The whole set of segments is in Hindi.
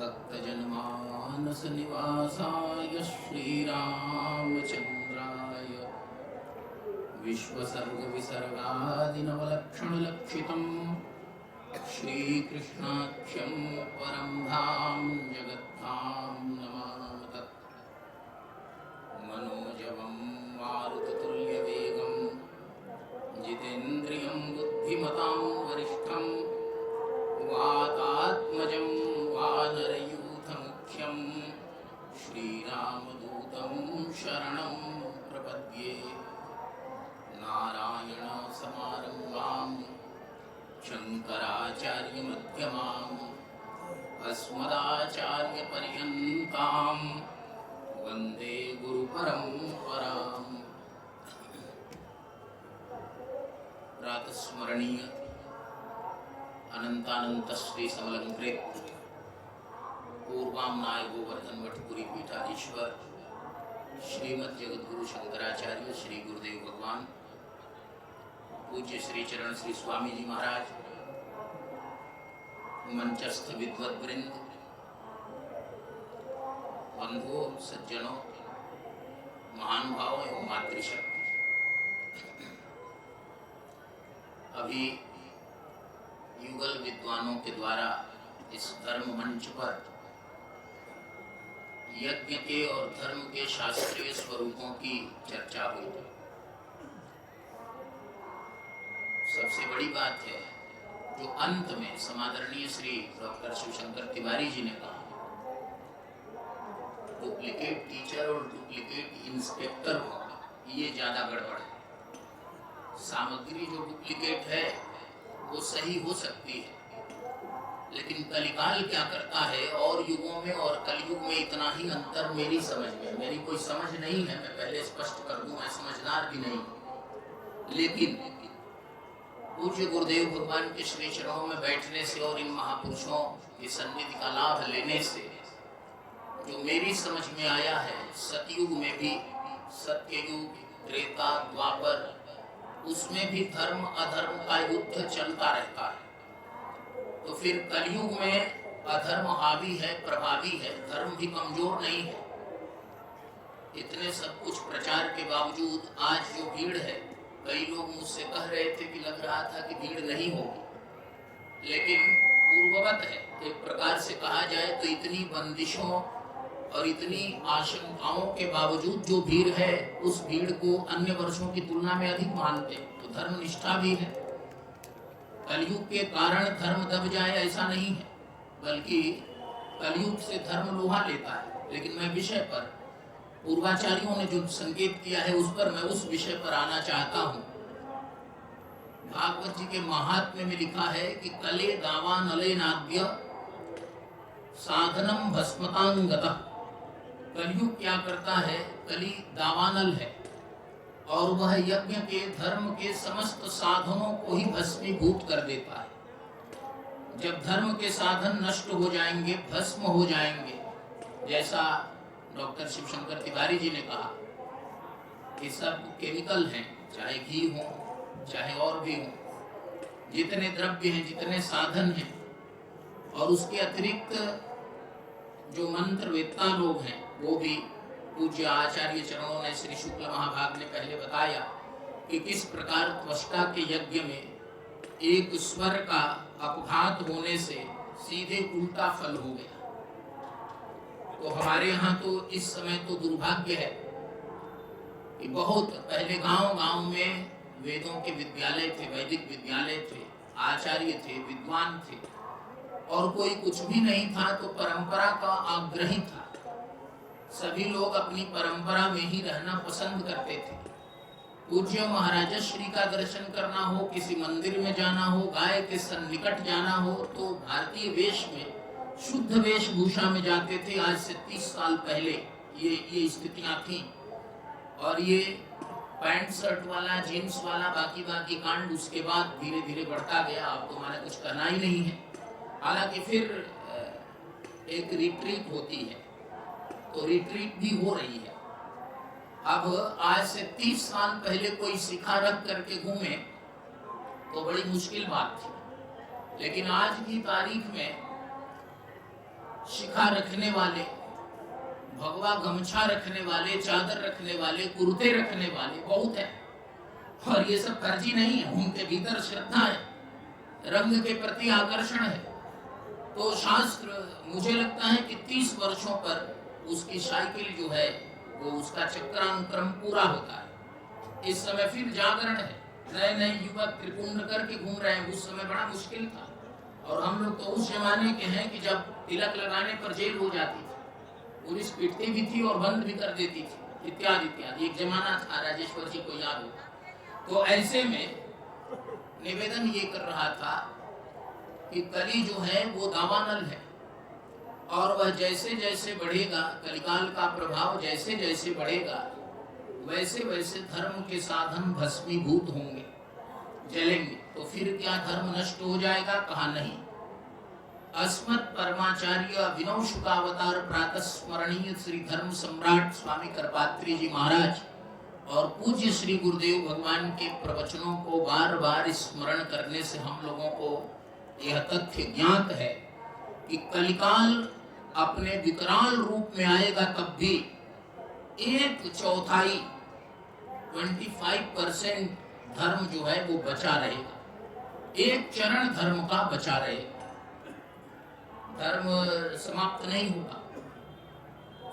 भक्तजनमानसनिवासाय श्रीरामचन्द्राय विश्वसर्गविसर्गादिनवलक्षणलक्षितम् श्रीकृष्णाख्यं परं धाम जगद्धाम नमामि तत् मनोजवं मारुततुल्यवेगं जितेन्द्रियं बुद्धिमतां वरिष्ठं वातात्मजं वानरयूथमुख्यं श्रीरामदूतं शरणं प्रपद्ये। नारायणसमारम्भां शङ्कराचार्यमध्यमाम् अस्मदाचार्यपर्यन्तां वन्दे गुरुपरम्पराम्। प्रातस्मरणीय अनंतानंत श्री समलंकृत पूर्वामनाय गोवर्धन मठपुरी पीठाधीश्वर श्रीमद जगद्गुरु शंकराचार्य श्री गुरुदेव भगवान पूज्य श्री चरण श्री स्वामी जी महाराज, मंचस्थ विद्वत वृंद, बंधुओं, सज्जनों, महानुभावों एवं मातृशक्ति, अभी युगल विद्वानों के द्वारा इस धर्म मंच पर यज्ञ के और धर्म के शास्त्रीय स्वरूपों की चर्चा हुई। सबसे बड़ी बात है जो अंत में समादरणीय श्री डॉक्टर शिवशंकर तिवारी जी ने कहा, डुप्लीकेट टीचर और डुप्लीकेट इंस्पेक्टर हो, ये ज्यादा गड़बड़ है। सामग्री जो डुप्लीकेट है वो सही हो सकती है, लेकिन कलिकाल क्या करता है और युगों में और कलयुग में इतना ही अंतर मेरी समझ में, मेरी कोई समझ नहीं है, मैं पहले स्पष्ट कर दूं, मैं समझदार भी नहीं, लेकिन पूज्य गुरुदेव भगवान के श्री चरणों में बैठने से और इन महापुरुषों की सन्निधि का लाभ लेने से जो मेरी समझ में आया है, सतयुग में भी, सत्ययुग, त्रेता, द्वापर, उसमें भी धर्म अधर्म का युद्ध चलता रहता है। तो फिर कलयुग में अधर्म हावी है, प्रभावी है, धर्म भी कमजोर नहीं है। इतने सब कुछ प्रचार के बावजूद आज जो भीड़ है, कई लोग मुझसे कह रहे थे कि लग रहा था कि भीड़ नहीं होगी, लेकिन पूर्ववत है। एक प्रकार से कहा जाए तो इतनी बंदिशों और इतनी आशंकाओं के बावजूद जो भीड़ है, उस भीड़ को अन्य वर्षों की तुलना में अधिक मानते हैं, तो धर्म निष्ठा भी है। कलयुग के कारण धर्म दब जाए ऐसा नहीं है, बल्कि कलयुग से धर्म लोहा लेता है। लेकिन मैं विषय पर, पूर्वाचार्यों ने जो संकेत किया है उस पर, मैं उस विषय पर आना चाहता हूँ। भागवत जी के महात्म्य में लिखा है कि कले दावानले नाद्य साधनम भस्मतांगतः। कलयुग क्या करता है? कली दावानल है और वह यज्ञ के, धर्म के समस्त साधनों को ही भस्मीभूत कर देता है। जब धर्म के साधन नष्ट हो जाएंगे, भस्म हो जाएंगे, जैसा डॉक्टर शिवशंकर तिवारी जी ने कहा कि सब केमिकल हैं, चाहे घी हो चाहे और भी हो, जितने द्रव्य हैं, जितने साधन हैं, और उसके अतिरिक्त जो मंत्र वेत्ता लोग हैं वो भी, पूज्य आचार्य चरणों ने श्री शुक्ल महाभाग ने पहले बताया कि किस प्रकार त्वष्टा के यज्ञ में एक स्वर का अपघात होने से सीधे उल्टा फल हो गया। तो हमारे यहाँ तो इस समय तो दुर्भाग्य है कि बहुत पहले गांव-गांव में वेदों के विद्यालय थे, वैदिक विद्यालय थे, आचार्य थे, विद्वान थे, और कोई कुछ भी नहीं था तो परंपरा का आग्रही था। सभी लोग अपनी परंपरा में ही रहना पसंद करते थे। पूज्य महाराज श्री का दर्शन करना हो, किसी मंदिर में जाना हो, गाय के सन्निकट जाना हो, तो भारतीय वेश में, शुद्ध वेशभूषा में जाते थे। आज से 30 साल पहले ये स्थितियां थी, और ये पैंट शर्ट वाला, जीन्स वाला, बाकी कांड उसके बाद धीरे धीरे बढ़ता गया। अब तो हमारे कुछ करना ही नहीं है। हालांकि फिर एक रिट्रीट होती है, तो रिट्रीट भी हो रही है। अब आज से 30 साल पहले कोई शिखा रख करके घूमे तो बड़ी मुश्किल बात थी, लेकिन आज की तारीख में शिखा रखने वाले, भगवा गमछा रखने वाले, चादर रखने वाले, कुर्ते रखने वाले बहुत है। और ये सब फर्जी नहीं है, उनके भीतर श्रद्धा है, रंग के प्रति आकर्षण है। तो शास्त्र, मुझे लगता है कि 30 वर्षों पर उसकी साइकिल जो है वो उसका चक्रानुक्रम पूरा होता है। इस समय फिर जागरण है, नए नए युवक त्रिपुंड करके घूम रहे हैं। उस समय बड़ा मुश्किल था, और हम लोग तो उस जमाने के हैं कि जब तिलक लगाने पर जेल हो जाती थी, पुलिस पीटती भी थी और बंद भी कर देती थी, इत्यादि इत्यादि। एक जमाना था, राजेश्वर जी को याद होगा। तो ऐसे में निवेदन ये कर रहा था कि कली जो है वो दावानल है, और वह जैसे जैसे बढ़ेगा, कलिकाल का प्रभाव जैसे जैसे बढ़ेगा, वैसे वैसे धर्म के साधन भस्मीभूत होंगे, जलेंगे। तो फिर क्या धर्म नष्ट हो जाएगा? कहा नहीं। अस्मत् परमाचार्य विनोद शुकावतार प्रातः स्मरणीय श्री धर्म सम्राट स्वामी करपात्री जी महाराज और पूज्य श्री गुरुदेव भगवान के प्रवचनों को बार बार स्मरण करने से हम लोगों को यह तथ्य ज्ञात है कि कलिकाल अपने विकराल रूप में आएगा, तब भी 1/4 25% धर्म जो है वो बचा रहेगा, एक चरण धर्म का बचा रहेगा, धर्म समाप्त नहीं होगा।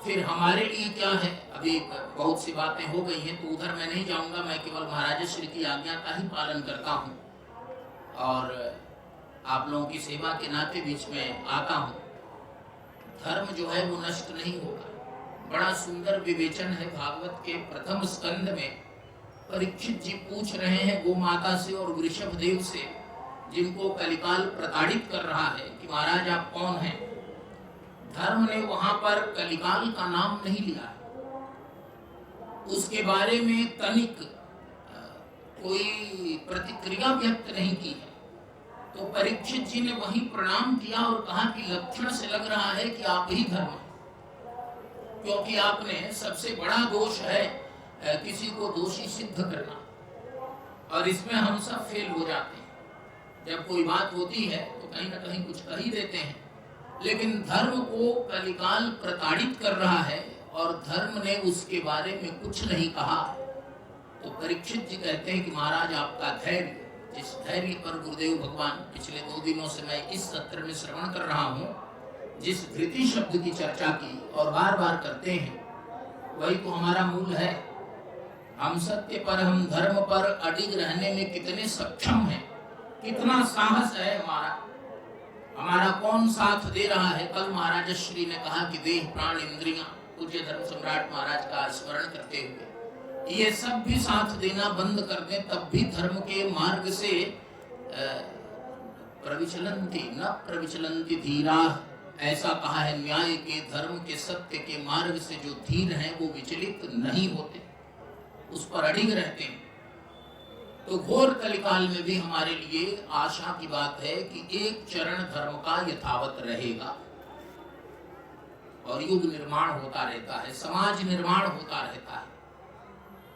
फिर हमारे लिए क्या है? अभी बहुत सी बातें हो गई हैं, तो उधर मैं नहीं जाऊंगा। मैं केवल महाराज श्री की आज्ञा का ही पालन करता हूँ और आप लोगों की सेवा के नाते बीच में आता हूँ। धर्म जो है वो नष्ट नहीं होगा। बड़ा सुंदर विवेचन है भागवत के प्रथम स्कंध में। परीक्षित जी पूछ रहे हैं गो माता से और वृषभ देव से, जिनको कलिकाल प्रताड़ित कर रहा है, कि महाराज आप कौन हैं? धर्म ने वहां पर कलिकाल का नाम नहीं लिया, उसके बारे में तनिक कोई प्रतिक्रिया व्यक्त नहीं की है। तो परीक्षित जी ने वही प्रणाम किया और कहा कि लक्षण से लग रहा है कि आप ही धर्म हैं, क्योंकि आपने सबसे बड़ा दोष है किसी को दोषी सिद्ध करना, और इसमें हम सब फेल हो जाते हैं। जब कोई बात होती है तो कहीं ना कहीं कुछ कह ही देते हैं, लेकिन धर्म को कलिकाल प्रताड़ित कर रहा है और धर्म ने उसके बारे में कुछ नहीं कहा। तो परीक्षित जी कहते हैं कि महाराज आपका धैर्य, जिस धैर्य पर गुरुदेव भगवान पिछले 2 दिनों से मैं इस सत्र में श्रवण कर रहा हूँ, जिस धृति शब्द की चर्चा की और बार बार करते हैं, वही तो हमारा मूल है। हम सत्य पर, हम धर्म पर अडिग रहने में कितने सक्षम हैं, कितना साहस है हमारा, हमारा कौन साथ दे रहा है। कल महाराज श्री ने कहा कि देह प्राण इंद्रियां, पूज्य धर्म सम्राट महाराज का स्मरण करते हुए, ये सब भी साथ देना बंद कर दें, तब भी धर्म के मार्ग से प्रविचलन्ति न प्रविचलन्ति धीरा, ऐसा कहा है। न्याय के, धर्म के, सत्य के मार्ग से जो धीर हैं वो विचलित नहीं होते, उस पर अडिग रहते हैं। तो घोर कलिकाल में भी हमारे लिए आशा की बात है कि एक चरण धर्म का यथावत रहेगा और युग निर्माण होता रहता है, समाज निर्माण होता रहता है।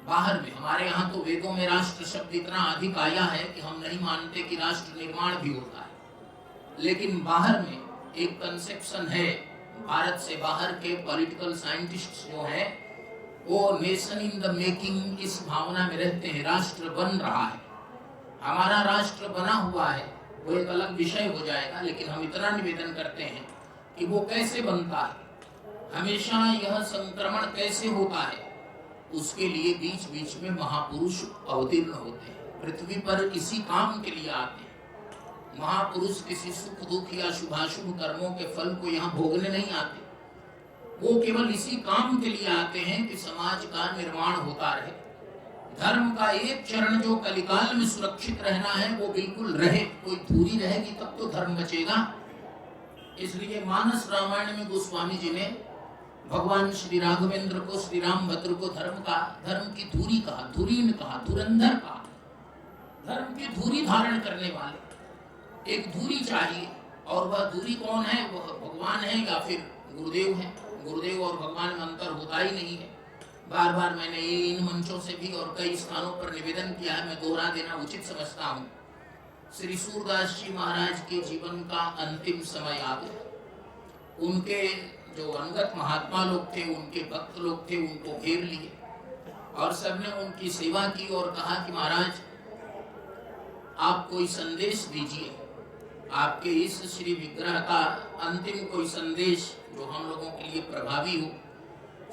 बाहर में हमारे यहाँ तो वेदों में राष्ट्र शब्द इतना अधिक आया है कि हम नहीं मानते कि राष्ट्र निर्माण भी होता है, लेकिन बाहर में एक कंसेप्शन है। भारत से बाहर के पॉलिटिकल साइंटिस्ट जो हैं वो नेशन इन द मेकिंग इस भावना में रहते हैं, राष्ट्र बन रहा है। हमारा राष्ट्र बना हुआ है वो एक अलग विषय हो जाएगा, लेकिन हम इतना निवेदन करते हैं कि वो कैसे बनता है, हमेशा यह संक्रमण कैसे होता है, उसके लिए बीच बीच में महापुरुष अवतीर्ण होते हैं, पृथ्वी पर इसी काम के लिए आते हैं। महापुरुष किसी सुख दुख या शुभाशुभ कर्मों के फल को यहाँ भोगने नहीं आते, वो केवल इसी काम के लिए आते हैं कि समाज का निर्माण होता रहे। धर्म का एक चरण जो कलिकाल में सुरक्षित रहना है वो बिल्कुल रहे, कोई धूरी रहेगी तब तो धर्म बचेगा। इसलिए मानस रामायण में गोस्वामी जी ने भगवान श्री राघवेंद्र को, श्री रामभद्र को धर्म की धूरी कहा, धुरीन कहा, धुरंधर कहा। धर्म की धूरी धारण करने वाले एक धूरी चाहिए, और वह धूरी कौन है? वह भगवान है या फिर गुरुदेव है। गुरुदेव और भगवान में अंतर होता ही नहीं है। बार बार मैंने इन मंचों से भी और कई स्थानों पर निवेदन किया है, मैं दोहरा देना उचित समझता हूँ। श्री सूरदास जी महाराज के जीवन का अंतिम समय आ गया। उनके जो अंगत महात्मा लोग थे, उनके भक्त लोग थे, उनको घेर लिए और सबने उनकी सेवा की और कहा कि महाराज आप कोई संदेश दीजिए, आपके इस श्री विग्रह का अंतिम कोई संदेश जो हम लोगों के लिए प्रभावी हो।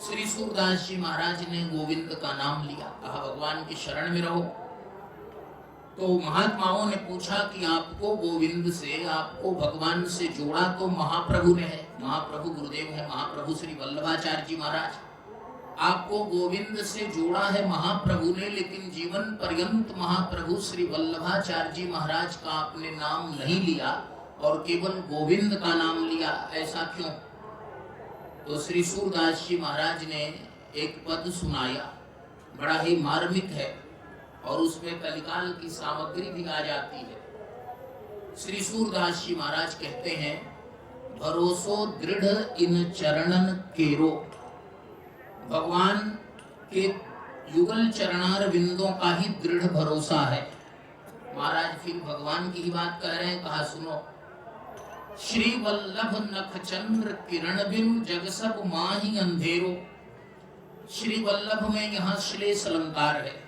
श्री सूरदास जी महाराज ने गोविंद का नाम लिया, कहा भगवान की शरण में रहो। तो महात्माओं ने पूछा कि आपको गोविंद से, आपको भगवान से जोड़ा तो महाप्रभु ने है, महाप्रभु गुरुदेव है, महाप्रभु श्री वल्लभाचार्य जी महाराज। आपको गोविंद से जोड़ा है महाप्रभु ने, लेकिन जीवन पर्यंत महाप्रभु श्री वल्लभाचार्य जी महाराज का आपने नाम नहीं लिया और केवल गोविंद का नाम लिया, ऐसा क्यों? तो श्री सूरदास जी महाराज ने एक पद सुनाया, बड़ा ही मार्मिक है और उसमें कलिकाल की सामग्री भी आ जाती है। श्री सूरदास जी महाराज कहते हैं, भरोसो दृढ़ इन चरणन केरो, भगवान के युगल चरणार विंदों का ही दृढ़ भरोसा है। महाराज फिर भगवान की ही बात कर रहे हैं, कहा सुनो, श्री वल्लभ नख चंद्र किरण बिनु जग सब माही अंधेरो। श्री वल्लभ में यहाँ श्लेष अलंकार है,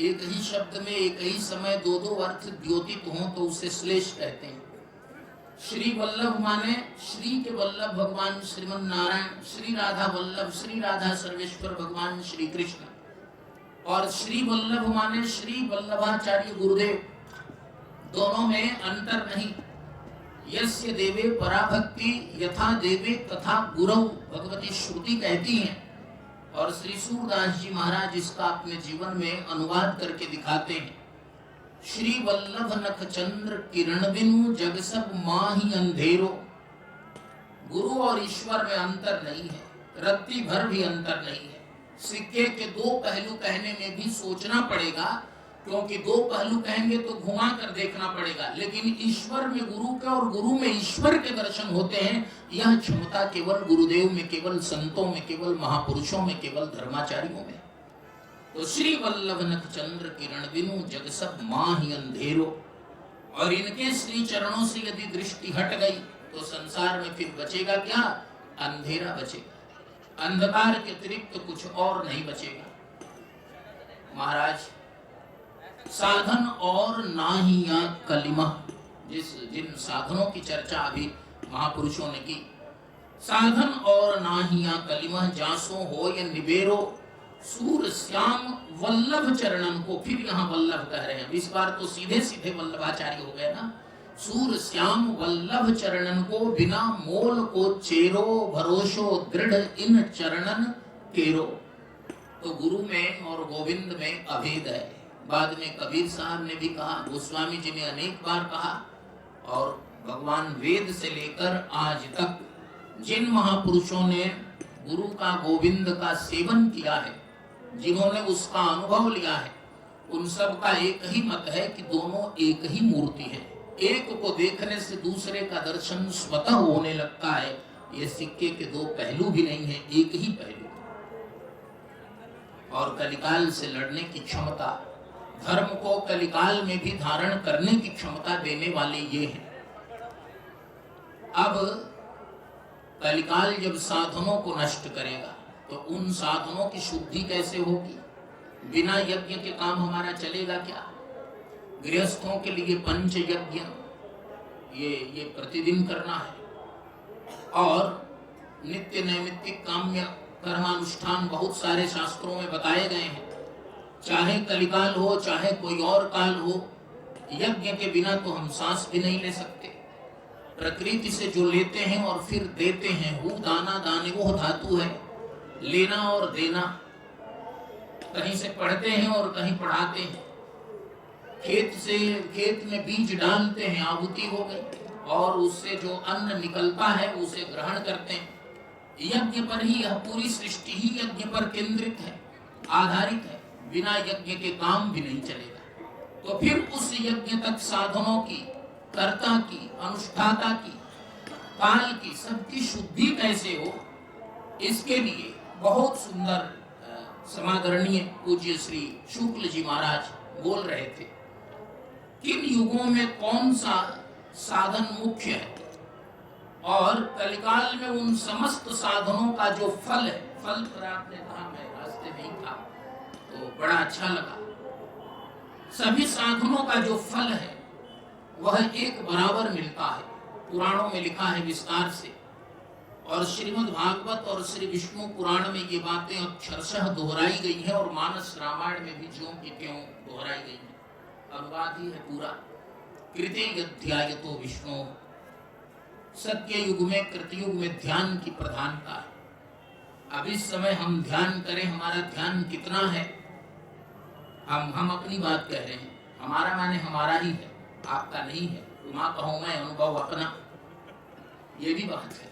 एक ही शब्द में एक ही समय दो दो अर्थ द्योतित हो तो उसे श्लेष कहते हैं। श्री वल्लभ माने श्री के वल्लभ भगवान श्रीमन नारायण, श्री राधा वल्लभ, श्री राधा सर्वेश्वर भगवान श्री कृष्ण, और श्री वल्लभ माने श्री वल्लभाचार्य गुरुदेव। दोनों में अंतर नहीं। यस्य देवे पराभक्ति यथा देवे तथा गुरु, भगवती श्रुति कहती है और श्री सूरदास जी महाराज इसका अपने जीवन में अनुवाद करके दिखाते हैं। श्री वल्लभ नख चंद्र किरण बिनु जग सब माही अंधेरो। गुरु और ईश्वर में अंतर नहीं है, रत्ती भर भी अंतर नहीं है। सिक्के के दो पहलू कहने में भी सोचना पड़ेगा, क्योंकि दो पहलू कहेंगे तो घुमा कर देखना पड़ेगा, लेकिन ईश्वर में गुरु के और गुरु में ईश्वर के दर्शन होते हैं। यह क्षमता केवल गुरुदेव में, केवल संतों में, केवल महापुरुषों में, केवल धर्माचार्यों में। तो श्री वल्लभ नख चंद्र किरण बिनु जग सब माही अंधेरो, और इनके श्री चरणों से यदि दृष्टि हट गई तो संसार में फिर बचेगा क्या? अंधेरा बचेगा, अंधकार के अतिरिक्त तो कुछ और नहीं बचेगा। महाराज साधन और नाहिया कलिमा, जिन साधनों की चर्चा अभी महापुरुषों ने की, साधन और नाहिया कलिमा जासो हो ये निबेरो सूर श्याम वल्लभ चरणन को, फिर यहाँ वल्लभ कह रहे हैं, इस बार तो सीधे सीधे वल्लभाचार्य हो गए ना। सूर श्याम वल्लभ चरणन को बिना मोल को चेरो, भरोसो दृढ़ इन चरणन केरो। तो गुरु में और गोविंद में अभेद है। बाद में कबीर साहब ने भी कहा, गोस्वामी जी ने अनेक बार कहा, और भगवान वेद से लेकर आज तक जिन महापुरुषों ने गुरु का, गोविंद का सेवन किया है, जिन्होंने उसका अनुभव लिया है, उन सब का एक ही मत है कि दोनों एक ही मूर्ति है। एक को देखने से दूसरे का दर्शन स्वतः होने लगता है। ये सिक्के के दो पहलू भी नहीं है, एक ही पहलू। और कलिकाल से लड़ने की क्षमता, धर्म को कलिकाल में भी धारण करने की क्षमता देने वाले ये हैं। अब कलिकाल जब साधनों को नष्ट करेगा तो उन साधनों की शुद्धि कैसे होगी? बिना यज्ञ के काम हमारा चलेगा क्या? गृहस्थों के लिए पंच यज्ञ ये प्रतिदिन करना है, और नित्य नैमित्तिक काम्य कर्मानुष्ठान बहुत सारे शास्त्रों में बताए गए हैं। चाहे कलिकाल हो, चाहे कोई और काल हो, यज्ञ के बिना तो हम सांस भी नहीं ले सकते। प्रकृति से जो लेते हैं और फिर देते हैं, वो दाना दाने वो धातु है, लेना और देना। कहीं से पढ़ते हैं और कहीं पढ़ाते हैं। खेत में बीज डालते हैं, आहुति हो गई, और उससे जो अन्न निकलता है उसे ग्रहण करते हैं। यज्ञ पर ही यह पूरी सृष्टि ही यज्ञ पर केंद्रित है, आधारित है। बिना यज्ञ के काम भी नहीं चलेगा। तो फिर उस यज्ञ तक साधनों की, कर्ता की, अनुष्ठाता की, काल की, सबकी शुद्धि कैसे हो, इसके लिए बहुत सुंदर समादरणीय पूज्य श्री शुक्ल जी महाराज बोल रहे थे। किन युगों में कौन सा साधन मुख्य है? और कलिकाल में उन समस्त साधनों का जो फल है, फल पर आपने कहा मैं रास्ते में ही था तो बड़ा अच्छा लगा। सभी साधनों का जो फल है वह एक बराबर मिलता है। पुराणों में लिखा है विस्तार से, और श्रीमद् भागवत और श्री विष्णु पुराण में ये बातें अक्षरशः दोहराई गई हैं, और मानस रामायण में भी ज्यों की त्यों दोहराई गई हैं। अनुवाद ही है पूरा। कृते यध्यायतो विष्णु, सत्य युग में कृतयुग में ध्यान की प्रधानता है। अब इस समय हम ध्यान करें, हमारा ध्यान कितना है? हम अपनी बात कह रहे हैं, हमारा माने हमारा ही है, आपका नहीं है। तुम कहो मैं अनुभव अपना, ये भी बात है।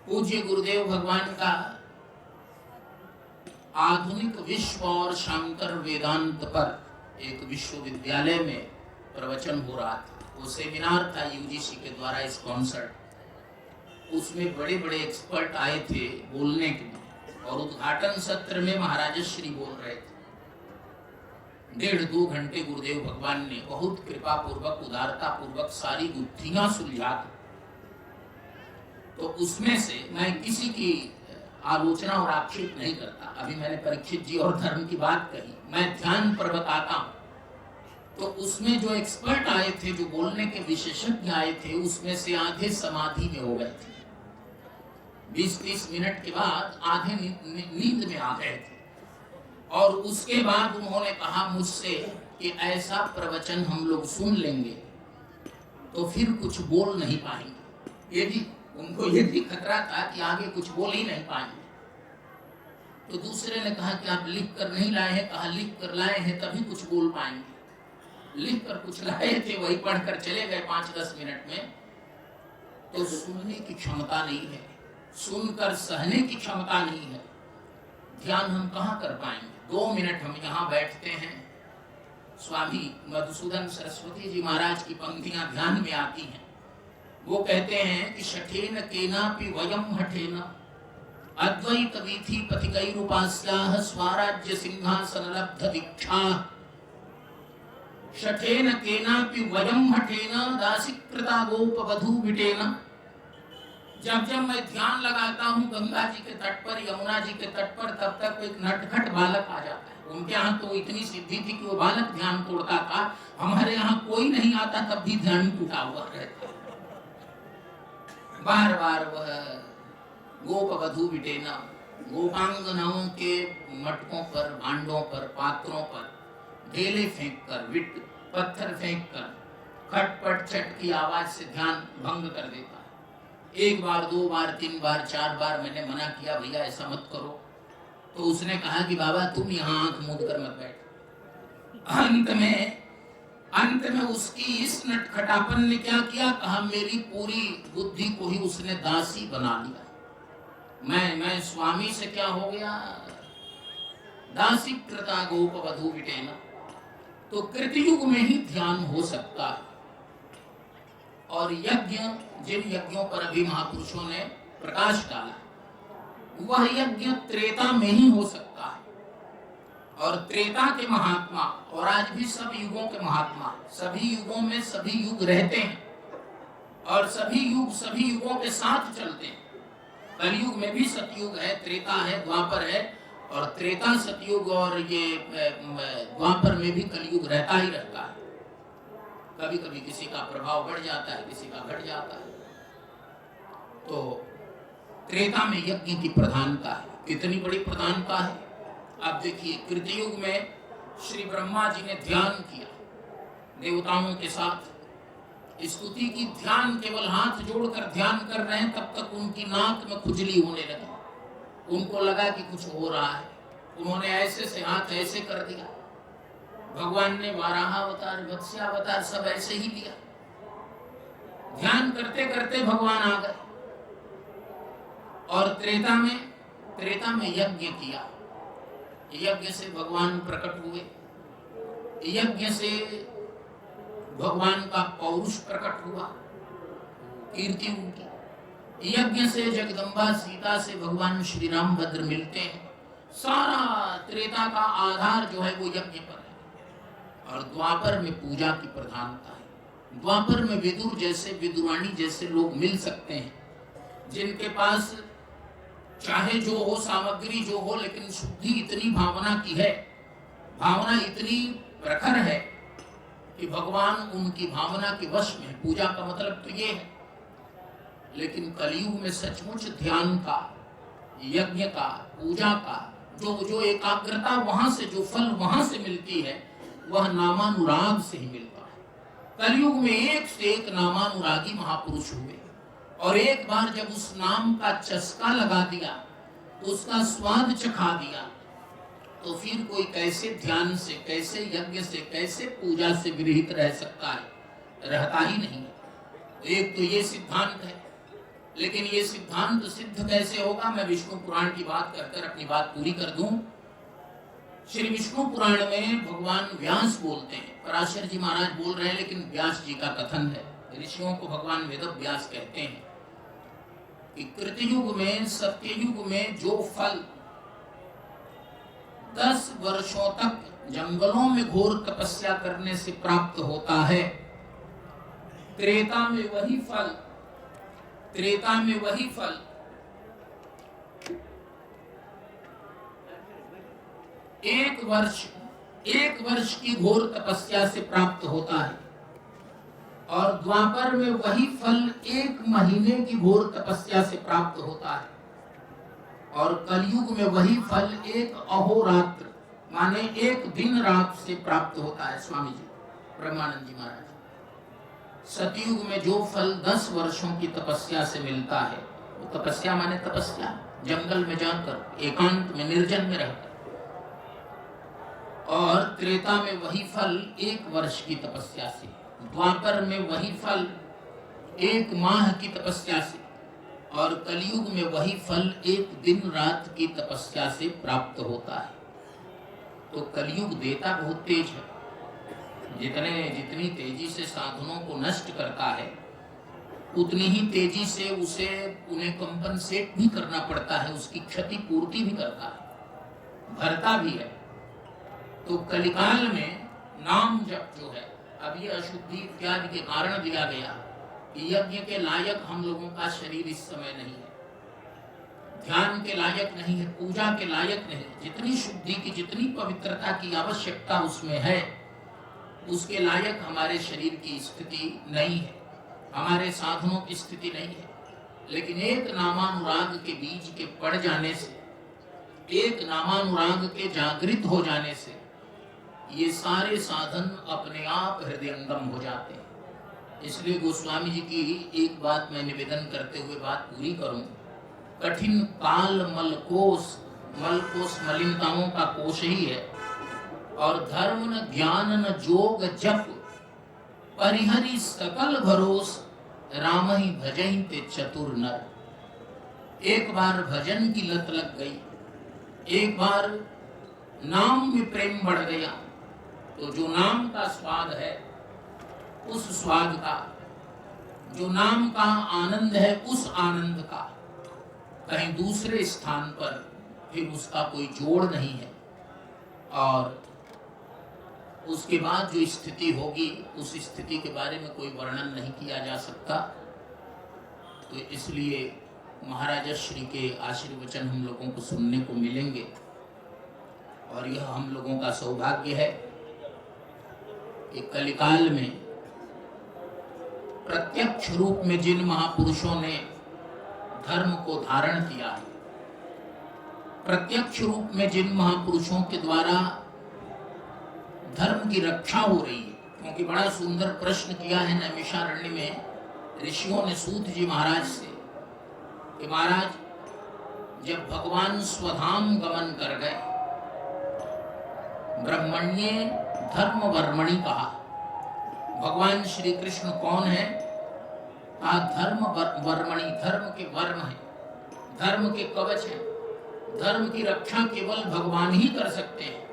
पूज्य गुरुदेव भगवान का आधुनिक विश्व और शांकर वेदांत पर एक विश्वविद्यालय में प्रवचन हो रहा था। वो सेमिनार था यूजीसी के द्वारा, इस कॉन्सर्ट। उसमें बड़े बड़े एक्सपर्ट आए थे बोलने के लिए, और उद्घाटन सत्र में महाराज श्री बोल रहे थे। 1.5-2 घंटे गुरुदेव भगवान ने बहुत कृपा पूर्वक, उदारता पूर्वक सारी गुत्थियां सुलझा दी। तो उसमें से मैं किसी की आलोचना और आक्षेप नहीं करता। अभी मैंने परीक्षित जी और धर्म की बात कही, मैं ध्यान पर बताता हूँ। तो उसमें जो एक्सपर्ट आए थे, जो बोलने के विशेषज्ञ आए थे, उसमें से आधे समाधि में हो गए थे। 20-30 मिनट के बाद आधे नींद में आ गए थे। और उसके बाद उन्होंने कहा मुझसे कि ऐसा प्रवचन हम लोग सुन लेंगे तो फिर कुछ बोल नहीं पाएंगे। ये भी उनको ये भी खतरा था कि आगे कुछ बोल ही नहीं पाएंगे। तो दूसरे ने कहा कि आप लिख कर नहीं लाए हैं? कहा लिख कर लाए हैं तभी कुछ बोल पाएंगे। लिख कर कुछ लाए थे, वही पढ़कर चले गए 5-10 मिनट में। तो सुनने की क्षमता नहीं है, सुनकर सहने की क्षमता नहीं है। ध्यान हम कहाँ कर पाएंगे? 2 मिनट हम यहाँ बैठते हैं, स्वामी मधुसूदन सरस्वती जी महाराज की पंक्तियां ध्यान में आती हैं। वो कहते हैं कि शठेन केनापि वयम हठेन अद्वैत वीथि पथिकैरुपास्याः स्वराज्य सिंहासन लब्ध दीक्षा। शठेन केनापि वयम हठेन दासीकृता गोप वधू विटेन। जब जब मैं ध्यान लगाता हूँ गंगा जी के तट पर, यमुना जी के तट पर, तब तक एक नटखट बालक आ जाता है। उनके यहाँ तो इतनी सिद्धि थी कि वो बालक ध्यान तोड़ता था। हमारे यहाँ कोई नहीं आता तब भी ध्यान टूटा हुआ रहता है। बार बार वह गोप वधू विटेना, गोपांगनाओं के मटकों पर, भांडों पर, पात्रों पर ढेले फेंक कर, विट पत्थर फेंक कर, खटपट चट की आवाज से ध्यान भंग कर देता है। 1 बार 2 बार 3 बार 4 बार मैंने मना किया, भैया ऐसा मत करो। तो उसने कहा कि बाबा तुम यहाँ आंख मूंद कर मत बैठ। अंत में उसकी इस नटखटापन ने क्या किया? कहा मेरी पूरी बुद्धि को ही उसने दासी बना लिया। मैं स्वामी से क्या हो गया? दासी कृता गोप वधू विटेना। तो कृतयुग में ही ध्यान हो सकता है। और यज्ञ, जिन यज्ञों पर अभी महापुरुषों ने प्रकाश डाला, वह यज्ञ त्रेता में ही हो सकता है। और त्रेता के महात्मा, और आज भी सब युगों के महात्मा, सभी युगों में सभी युग रहते हैं और सभी युगों के साथ चलते हैं। कलयुग में भी सतयुग है, त्रेता है, द्वापर है, और त्रेता, सतयुग और ये द्वापर में भी कलयुग रहता ही रहता है। कभी कभी किसी का प्रभाव बढ़ जाता है, किसी का घट जाता है। तो त्रेता में यज्ञ की प्रधानता है। कितनी बड़ी प्रधानता है! अब देखिए, कृतयुग में श्री ब्रह्मा जी ने ध्यान किया देवताओं के साथ, स्तुति की, ध्यान, केवल हाथ जोड़कर ध्यान कर रहे हैं, तब तक उनकी नाक में खुजली होने लगी। उनको लगा कि कुछ हो रहा है। उन्होंने ऐसे से हाथ ऐसे कर दिया। भगवान ने वाराह अवतार, मत्स्य अवतार सब ऐसे ही लिया। ध्यान करते करते भगवान आ गए। और त्रेता में यज्ञ किया। यज्ञ से भगवान प्रकट हुए। यज्ञ से भगवान का पौरुष प्रकट हुआ, कीर्ति उनकी। यज्ञ से जगदम्बा सीता से भगवान श्री रामभद्र मिलते हैं। सारा त्रेता का आधार जो है वो यज्ञ पर है। और द्वापर में पूजा की प्रधानता है। द्वापर में विदुर जैसे, विदुरानी जैसे लोग मिल सकते हैं। जिनके पास चाहे जो हो, सामग्री जो हो, लेकिन शुद्धि इतनी भावना की है, भावना इतनी प्रखर है कि भगवान उनकी भावना के वश में। पूजा का मतलब तो ये है। लेकिन कलयुग में सचमुच ध्यान का, यज्ञ का, पूजा का जो एकाग्रता, वहां से जो फल वहां से मिलती है, वह नामानुराग से ही मिलता है। कलयुग में एक से एक नामानुरागी महापुरुष हुए, और एक बार जब उस नाम का चस्का लगा दिया, उसका स्वाद चखा दिया, तो फिर कोई कैसे ध्यान से, कैसे यज्ञ से, कैसे पूजा से विरहित रह सकता है? रहता ही नहीं है। एक तो ये सिद्धांत है, लेकिन ये सिद्धांत सिद्ध कैसे होगा? मैं विष्णु पुराण की बात कर अपनी बात पूरी कर दूं। श्री विष्णु पुराण में भगवान व्यास बोलते हैं, पराशर जी महाराज बोल रहे हैं, लेकिन व्यास जी का कथन है। ऋषियों को भगवान वेद व्यास कहते हैं कि कृतयुग में, सत्ययुग में जो फल 10 वर्षों तक जंगलों में घोर तपस्या करने से प्राप्त होता है, त्रेता में वही फल 1 वर्ष की घोर तपस्या से प्राप्त होता है, और द्वापर में वही फल 1 महीने की घोर तपस्या से प्राप्त होता है, और कलयुग में वही फल 1 अहोरात्र माने 1 दिन रात से प्राप्त होता है। स्वामी जी, ब्रह्मानंद जी महाराज, सतयुग में जो फल 10 वर्षों की तपस्या से मिलता है, वो तपस्या माने तपस्या, जंगल में जाकर एकांत में, निर्जन में रहकर, और त्रेता में वही फल 1 वर्ष की तपस्या से, द्वापर में वही फल 1 माह की तपस्या से, और कलयुग में वही फल 1 दिन रात की तपस्या से प्राप्त होता है। तो कलयुग देता बहुत तेज है। जितनी तेजी से साधनों को नष्ट करता है, उतनी ही तेजी से उन्हें कंपनसेट भी करना पड़ता है, उसकी क्षति पूर्ति भी करता है, भरता भी है। तो कलिकाल में नाम जप जो है, अब ये अशुद्धि इत्यादि के कारण दिया गया कि यज्ञ के लायक हम लोगों का शरीर इस समय नहीं है, ध्यान के लायक नहीं है, पूजा के लायक नहीं। जितनी शुद्धि की, जितनी पवित्रता की आवश्यकता उसमें है, उसके लायक हमारे शरीर की स्थिति नहीं है, हमारे साधनों की स्थिति नहीं है। लेकिन एक नामानुराग के बीज के पड़ जाने से, एक नामानुराग के जागृत हो जाने से, ये सारे साधन अपने आप हृदयंगम हो जाते हैं। इसलिए गोस्वामी जी की एक बात मैं निवेदन करते हुए बात पूरी करूं। कठिन काल मलकोश मलिनताओं का कोश ही है, और धर्म न ज्ञान न जोग जप, परिहरि सकल भरोस, राम ही भजहि ते चतुर नर। एक बार भजन की लत लग गई, एक बार नाम में प्रेम बढ़ गया, तो जो नाम का स्वाद है, उस स्वाद का, जो नाम का आनंद है, उस आनंद का कहीं दूसरे स्थान पर फिर उसका कोई जोड़ नहीं है। और उसके बाद जो स्थिति होगी, उस स्थिति के बारे में कोई वर्णन नहीं किया जा सकता। तो इसलिए महाराज श्री के आशीर्वचन हम लोगों को सुनने को मिलेंगे, और यह हम लोगों का सौभाग्य है कि कलिकाल में प्रत्यक्ष रूप में जिन महापुरुषों ने धर्म को धारण किया है, प्रत्यक्ष रूप में जिन महापुरुषों के द्वारा धर्म की रक्षा हो रही है। क्योंकि बड़ा सुंदर प्रश्न किया है नैमिषारण्य में ऋषियों ने सूत जी महाराज से कि महाराज, जब भगवान स्वधाम गमन कर गए, ब्रह्मण्ये धर्म वर्मणि कहा। भगवान श्री कृष्ण कौन है? धर्म वर्मणि, धर्म के वर्म है, धर्म के कवच है, धर्म की रक्षा केवल भगवान ही कर सकते हैं।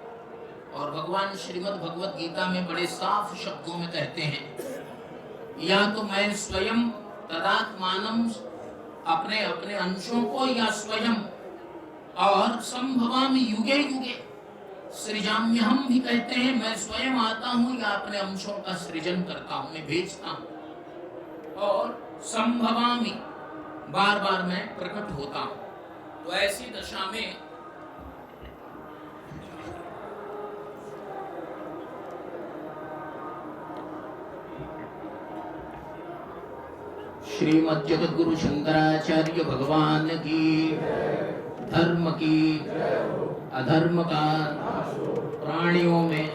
और भगवान श्रीमद् भगवत गीता में बड़े साफ शब्दों में कहते हैं, या तो मैं स्वयं तदात्मानम, अपने अपने अंशों को, या स्वयं, और संभवामि युगे युगे सृजाम्य, हम भी कहते हैं मैं स्वयं आता हूं या अपने अंशों का सृजन करता हूं, मैं भेजता हूं। और संभवामि, बार बार मैं प्रकट होता हूं। तो ऐसी दशा में श्रीमद् जगद्गुरु शंकराचार्य भगवान की, धर्म की, अधर्म का प्राणियों में